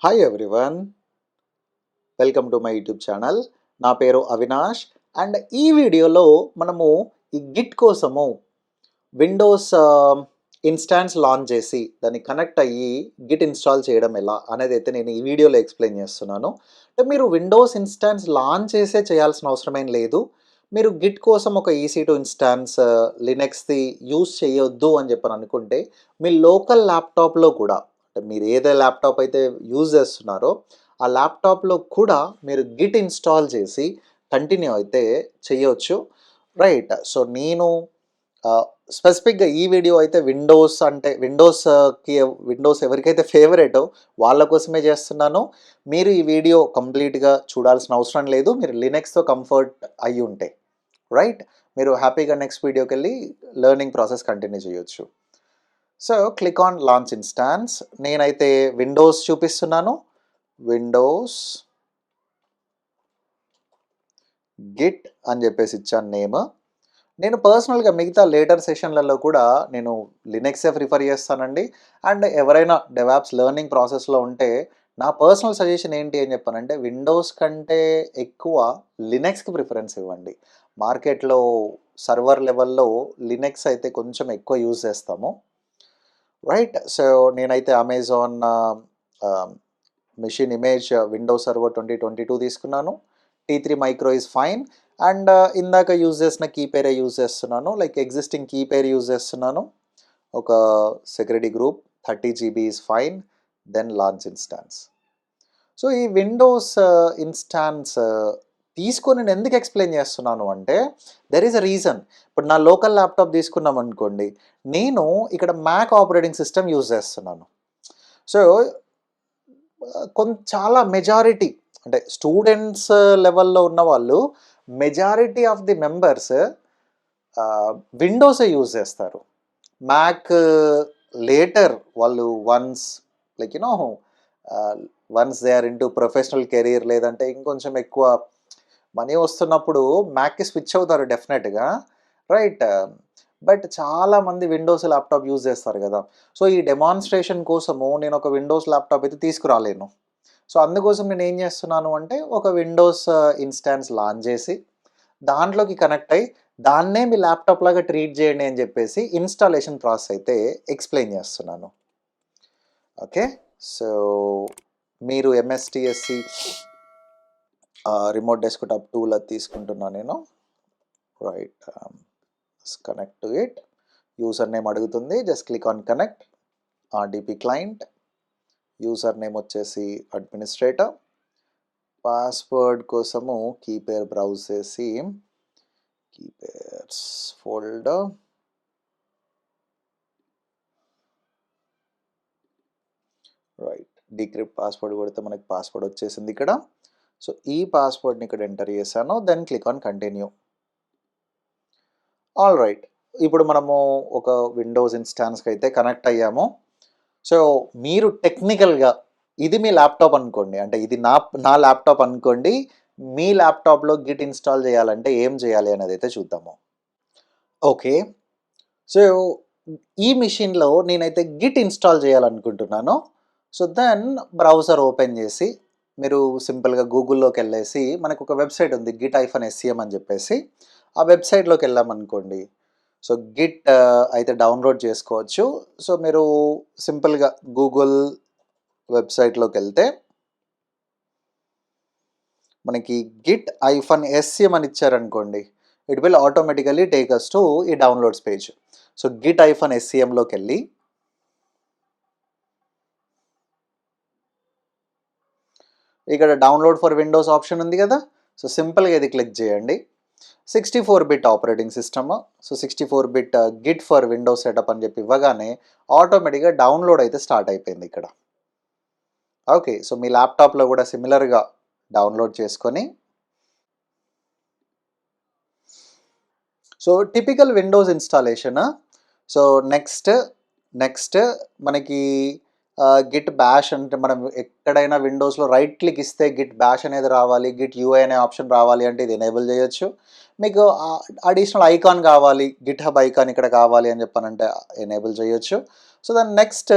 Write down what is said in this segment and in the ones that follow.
Hi everyone, welcome to my YouTube channel. నా పేరు Avinash and ఈ వీడియోలో మనము ఈ గిట్ కోసము విండోస్ ఇన్స్టాన్స్ లాంచ్ చేసి దాన్ని కనెక్ట్ అయ్యి గిట్ ఇన్స్టాల్ చేయడం ఎలా అనేది అయితే నేను ఈ వీడియోలో ఎక్స్ప్లెయిన్ చేస్తున్నాను. అంటే మీరు విండోస్ ఇన్స్టాన్స్ లాంచ్ చేసే చేయాల్సిన అవసరమేం లేదు. మీరు గిట్ కోసం ఒక EC2 ఇన్స్టాన్స్ లినక్స్ది యూస్ చేయొద్దు అని చెప్పని అనుకుంటే మీ లోకల్ ల్యాప్టాప్లో కూడా, అంటే మీరు ఏదే ల్యాప్టాప్ అయితే యూజ్ చేస్తున్నారో ఆ ల్యాప్టాప్లో కూడా మీరు గిట్ ఇన్స్టాల్ చేసి కంటిన్యూ అయితే చేయొచ్చు. రైట్, సో నేను స్పెసిఫిక్గా ఈ వీడియో అయితే విండోస్ ఎవరికైతే ఫేవరెటో వాళ్ళ కోసమే చేస్తున్నాను. మీరు ఈ వీడియో కంప్లీట్గా చూడాల్సిన అవసరం లేదు. మీరు లినక్స్తో కంఫర్ట్ అయ్యి ఉంటే రైట్, మీరు హ్యాపీగా నెక్స్ట్ వీడియోకి వెళ్ళి లెర్నింగ్ ప్రాసెస్ కంటిన్యూ చేయొచ్చు. So click on launch instance. నేనైతే విండోస్ చూపిస్తున్నాను. విండోస్ గిట్ అని చెప్పేసి ఇచ్చాను నేమ్. నేను పర్సనల్గా మిగతా లేటర్ సెషన్లలో కూడా నేను లినక్సే ప్రిఫర్ చేస్తానండి. అండ్ ఎవరైనా డెవాప్స్ లెర్నింగ్ ప్రాసెస్లో ఉంటే నా పర్సనల్ సజెషన్ ఏంటి అని చెప్పానంటే విండోస్ కంటే ఎక్కువ లినక్స్కి ప్రిఫరెన్స్ ఇవ్వండి. మార్కెట్లో సర్వర్ లెవెల్లో లినక్స్ అయితే కొంచెం ఎక్కువ యూజ్ చేస్తాము. రైట్, సో నేనైతే Amazon machine image Windows server 2022 తీసుకున్నాను. T3 micro is fine. And ఇందాక యూజ్ చేసిన కీ పేరే యూజ్ చేస్తున్నాను, like existing key pair use చేస్తున్నాను. ఒక security group 30 GB is fine. Then launch instance. So ఈ విండోస్ ఇన్స్టాన్స్ తీసుకొని నేను ఎందుకు ఎక్స్ప్లెయిన్ చేస్తున్నాను అంటే దెర్ ఈజ్ అ రీజన్. ఇప్పుడు నా లోకల్ ల్యాప్టాప్ తీసుకున్నాం అనుకోండి, నేను ఇక్కడ మ్యాక్ ఆపరేటింగ్ సిస్టమ్ యూజ్ చేస్తున్నాను. సో చాలా మెజారిటీ అంటే స్టూడెంట్స్ లెవెల్లో ఉన్న వాళ్ళు మెజారిటీ ఆఫ్ ది మెంబర్స్ విండోసే యూజ్ చేస్తారు. మ్యాక్ లేటర్ వాళ్ళు once they are into professional career లేదంటే ఇంకొంచెం ఎక్కువ మనీ వస్తున్నప్పుడు మ్యాక్కి స్విచ్ అవుతారు డెఫినెట్గా. రైట్, బట్ చాలామంది విండోస్ ల్యాప్టాప్ యూజ్ చేస్తారు కదా. సో ఈ డెమాన్స్ట్రేషన్ కోసము నేను ఒక విండోస్ ల్యాప్టాప్ అయితే తీసుకురాలేను. సో అందుకోసం నేను ఏం చేస్తున్నాను అంటే ఒక విండోస్ ఇన్స్టాన్స్ లాంచ్ చేసి దాంట్లోకి కనెక్ట్ అయ్యి దాన్నే మీ ల్యాప్టాప్ లాగా ట్రీట్ చేయండి అని చెప్పేసి ఇన్స్టాలేషన్ ప్రాసెస్ అయితే ఎక్స్ప్లెయిన్ చేస్తున్నాను. ఓకే, సో మీరు MSTSC రిమోట్ డెస్క్టాప్ టూల్ అది తీసుకుంటున్నాను నేను. Right, connect to it. User name అడుగుతుంది, just click on connect. RDP client, user name వచ్చేసి అడ్మినిస్ట్రేటర్, పాస్వర్డ్ కోసము కీ పేర్ బ్రౌజ్ చేసి key pairs folder, right, decrypt password కొడితే మనకి పాస్వర్డ్ వచ్చేసింది ఇక్కడ. సో ఈ పాస్వర్డ్ని ఇక్కడ ఎంటర్ చేశాను. Then click on continue. All right, ఇప్పుడు మనము ఒక విండోస్ ఇన్స్టాన్స్కి అయితే కనెక్ట్ అయ్యాము. సో మీరు టెక్నికల్గా ఇది మీ ల్యాప్టాప్ అనుకోండి, అంటే ఇది నా ల్యాప్టాప్ అనుకోండి. మీ ల్యాప్టాప్లో గిట్ ఇన్స్టాల్ చేయాలంటే ఏం చేయాలి అనేది అయితే చూద్దాము. ఓకే, సో ఈ మిషన్లో నేనైతే గిట్ ఇన్స్టాల్ చేయాలనుకుంటున్నాను. సో దెన్ బ్రౌజర్ ఓపెన్ చేసి మీరు సింపుల్గా గూగుల్లోకి వెళ్ళేసి మనకు ఒక వెబ్సైట్ ఉంది git-scm అని చెప్పేసి. ఆ వెబ్సైట్లోకి వెళ్ళామనుకోండి, సో గిట్ అయితే డౌన్లోడ్ చేసుకోవచ్చు. సో మీరు సింపుల్గా గూగుల్ వెబ్సైట్లోకి వెళ్తే మనకి git-scm అని ఇచ్చారనుకోండి, it will automatically take us to ఈ డౌన్లోడ్స్ పేజ్. సో git-scmలోకి వెళ్ళి ఇక్కడ డౌన్లోడ్ ఫర్ విండోస్ ఆప్షన్ ఉంది కదా. సో సింపుల్గా ఇది క్లిక్ చేయండి. 64-bit operating system. So 64-bit Git for Windows setup అని చెప్పి ఇవ్వగానే ఆటోమేటిక్గా డౌన్లోడ్ అయితే స్టార్ట్ అయిపోయింది ఇక్కడ. ఓకే, సో మీ ల్యాప్టాప్లో కూడా సిమిలర్గా డౌన్లోడ్ చేసుకొని, so typical Windows installation. So next మనకి గిట్ బ్యాష్ అంటే మనం ఎక్కడైనా విండోస్లో రైట్ క్లిక్ ఇస్తే గిట్ బ్యాష్ అనేది రావాలి, గిట్ UI అనే ఆప్షన్ రావాలి అంటే ఇది ఎనేబుల్ చేయొచ్చు. మీకు అడిషనల్ ఐకాన్ కావాలి, గిట్ హబ్ ఐకాన్ ఇక్కడ కావాలి అని చెప్పానంటే ఎనేబుల్ చేయొచ్చు. సో దాని next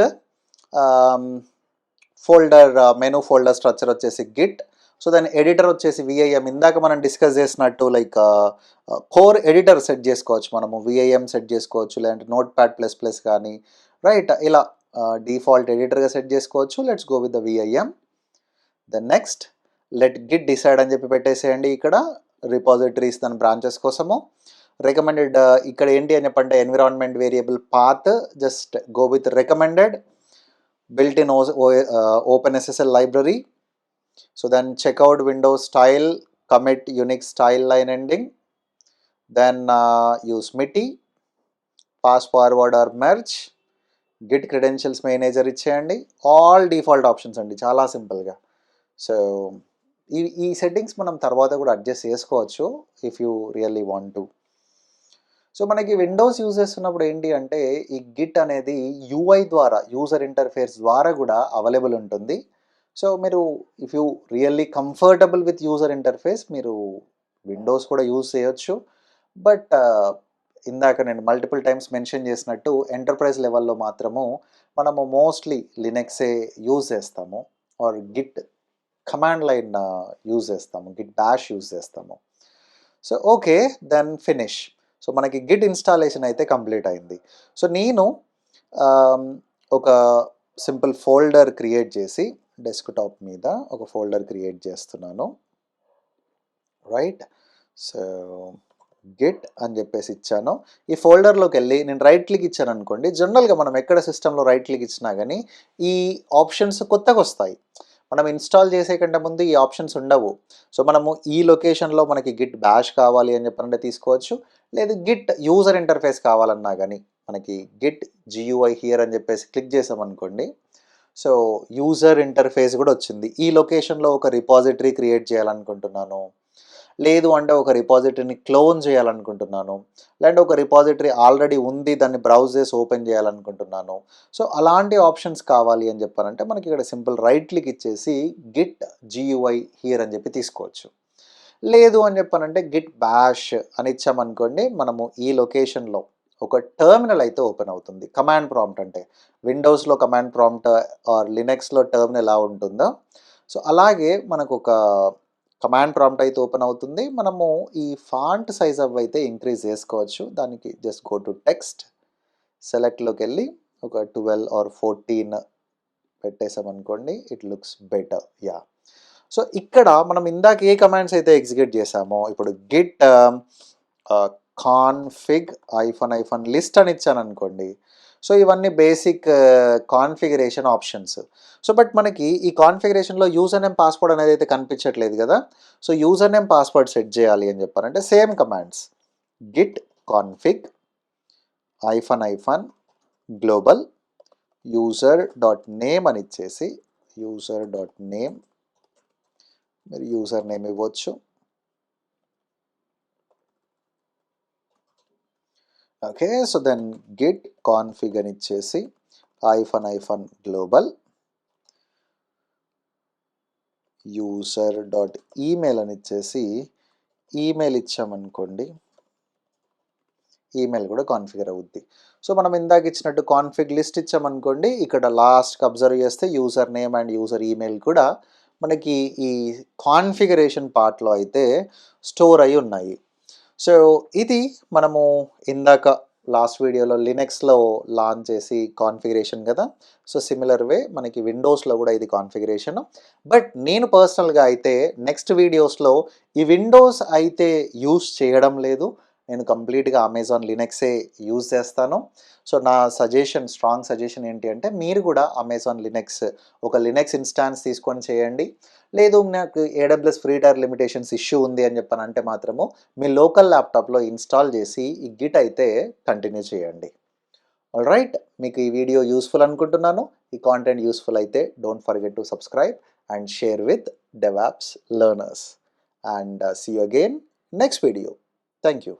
folder menu folder structure వచ్చేసి గిట్. సో దాని ఎడిటర్ వచ్చేసి విఐఎం. ఇందాక మనం డిస్కస్ చేసినట్టు లైక్ కోర్ ఎడిటర్ సెట్ చేసుకోవచ్చు మనము. విఐఎం సెట్ చేసుకోవచ్చు, లేదంటే నోట్ ప్యాడ్ ప్లస్ ప్లస్ కానీ, రైట్, ఇలా డిఫాల్ట్ ఎడిటర్గా సెట్ చేసుకోవచ్చు. Let's go with the V I M. Then next let git decide అని చెప్పి పెట్టేసేయండి. ఇక్కడ రిపాజిటరీస్ దాని బ్రాంచెస్ కోసము రికమెండెడ్ ఇక్కడ ఏంటి అని చెప్పంటే environment variable path, just go with recommended built in OpenSSL library. So then check out Windows style, commit Unix style line ending, then use MIT, pass forward or merge, git credentials manager ఇచ్చేయండి. All default options అండి, చాలా సింపుల్గా. So ఈ settings మనం తర్వాత కూడా adjust చేసుకోవచ్చు if you really want to. So మనకి విండోస్ యూజ్ చేస్తున్నప్పుడు ఏంటి అంటే ఈ గిట్ అనేది యూఐ ద్వారా, యూజర్ ఇంటర్ఫేస్ ద్వారా కూడా అవైలబుల్ ఉంటుంది. సో మీరు if you really comfortable with user interface మీరు విండోస్ కూడా యూజ్ చేయొచ్చు. బట్ ఇందాక నేను మల్టిపుల్ టైమ్స్ మెన్షన్ చేసినట్టు ఎంటర్ప్రైజ్ లెవెల్లో మాత్రము మనము మోస్ట్లీ లినక్సే యూజ్ చేస్తాము, or git command line use చేస్తాము, గిట్ బ్యాష్ యూజ్ చేస్తాము. So okay, then finish. So మనకి గిట్ ఇన్స్టాలేషన్ అయితే కంప్లీట్ అయింది. సో నేను ఒక సింపుల్ ఫోల్డర్ క్రియేట్ చేసి డెస్క్టాప్ మీద ఒక ఫోల్డర్ క్రియేట్ చేస్తున్నాను, రైట్. సో గిట్ అని చెప్పేసి ఇచ్చాను. ఈ ఫోల్డర్లోకి వెళ్ళి నేను రైట్ క్లిక్ ఇచ్చాను అనుకోండి, జనరల్గా మనం ఎక్కడ సిస్టంలో రైట్ క్లిక్ ఇచ్చినా కానీ ఈ ఆప్షన్స్ కొత్తగా వస్తాయి. మనం ఇన్స్టాల్ చేసే కంటే ముందు ఈ ఆప్షన్స్ ఉండవు. సో మనము ఈ లొకేషన్లో మనకి గిట్ బ్యాష్ కావాలి అని చెప్పాలంటే తీసుకోవచ్చు, లేదు గిట్ యూజర్ ఇంటర్ఫేస్ కావాలన్నా కానీ మనకి గిట్ జియూఐ హియర్ అని చెప్పేసి క్లిక్ చేసామనుకోండి, సో యూజర్ ఇంటర్ఫేస్ కూడా వచ్చింది. ఈ లొకేషన్లో ఒక రిపాజిటరీ క్రియేట్ చేయాలనుకుంటున్నాను, లేదు అంటే ఒక రిపాజిటరీని క్లోన్ చేయాలనుకుంటున్నాను, లేదంటే ఒక రిపాజిటరీ ఆల్రెడీ ఉంది దాన్ని బ్రౌజ్ చేసి ఓపెన్ చేయాలనుకుంటున్నాను. సో అలాంటి ఆప్షన్స్ కావాలి అని చెప్పారంటే మనకి ఇక్కడ సింపుల్ రైట్ క్లిక్ ఇచ్చేసి గిట్ జియూఐ హియర్ అని చెప్పి తీసుకోవచ్చు. లేదు అని చెప్పానంటే గిట్ బ్యాష్ అని ఇచ్చామనుకోండి, మనము ఈ లొకేషన్లో ఒక టర్మినల్ అయితే ఓపెన్ అవుతుంది. కమాండ్ ప్రాంప్ట్ అంటే విండోస్లో కమాండ్ ప్రాంప్ట్ ఆర్ లినక్స్లో టర్మినల్ ఎలా ఉంటుందో సో అలాగే మనకు ఒక కమాండ్ ప్రాంప్ట్ అయితే ఓపెన్ అవుతుంది. మనము ఈ ఫాంట్ సైజ్ అవి అయితే ఇంక్రీజ్ చేసుకోవచ్చు. దానికి జస్ట్ గో టు టెక్స్ట్, సెలెక్ట్లోకి వెళ్ళి ఒక 12 ఆర్ 14 పెట్టేసామనుకోండి, it looks better. Yeah. So ఇక్కడ మనం ఇందాక ఏ కమాండ్స్ అయితే ఎగ్జిక్యూట్ చేసామో ఇప్పుడు గిట్ కాన్ఫిగ్ ఐఫన్ లిస్ట్ అని ఇచ్చాను అనుకోండి, సో ఇవన్నీ basic configuration options. So but మనకి ఈ కాన్ఫిగరేషన్లో యూజర్ నేమ్ పాస్వర్డ్ అనేది అయితే కనిపించట్లేదు కదా. So user name password set చేయాలి అని చెప్పారంటే same commands git config hyphen global user dot name అని ఇచ్చేసి యూజర్ డాట్ నేమ్, మీరు యూజర్ నేమ్ ఇవ్వచ్చు. Okay, so then git config అని ఇచ్చేసి hyphen global user dot email అని ఇచ్చేసి ఈమెయిల్ ఇచ్చామనుకోండి, ఈమెయిల్ కూడా కాన్ఫిగర్ అవుద్ది. సో మనం ఇందాక ఇచ్చినట్టు కాన్ఫిగ్ లిస్ట్ ఇచ్చామనుకోండి, ఇక్కడ లాస్ట్కి అబ్జర్వ్ చేస్తే user name and user email కూడా మనకి ఈ కాన్ఫిగరేషన్ పార్ట్లో అయితే స్టోర్ అయి ఉన్నాయి. సో ఇది మనము ఇందాక లాస్ట్ వీడియోలో లినక్స్లో లాంచ్ చేసి కాన్ఫిగరేషన్ కదా. సో సిమిలర్ వే మనకి విండోస్లో కూడా ఇది కాన్ఫిగరేషన్. బట్ నేను పర్సనల్గా అయితే నెక్స్ట్ వీడియోస్లో ఈ విండోస్ అయితే యూస్ చేయడం లేదు, నేను కంప్లీట్గా అమెజాన్ లినక్సే యూజ్ చేస్తాను. సో నా సజెషన్, స్ట్రాంగ్ సజెషన్ ఏంటి అంటే మీరు కూడా అమెజాన్ లినక్స్ ఒక లినక్స్ ఇన్స్టాన్స్ తీసుకొని చేయండి. లేదు నాకు AWS free tyre limitations issue ఉంది అని చెప్పానంటే మాత్రము మీ లోకల్ ల్యాప్టాప్లో ఇన్స్టాల్ చేసి ఈ గిట్ అయితే కంటిన్యూ చేయండి. ఆల్ రైట్, మీకు ఈ వీడియో యూస్ఫుల్ అనుకుంటున్నాను. ఈ కాంటెంట్ యూస్ఫుల్ అయితే don't forget to subscribe and share with DevOps learners. And see you again next video. Thank you.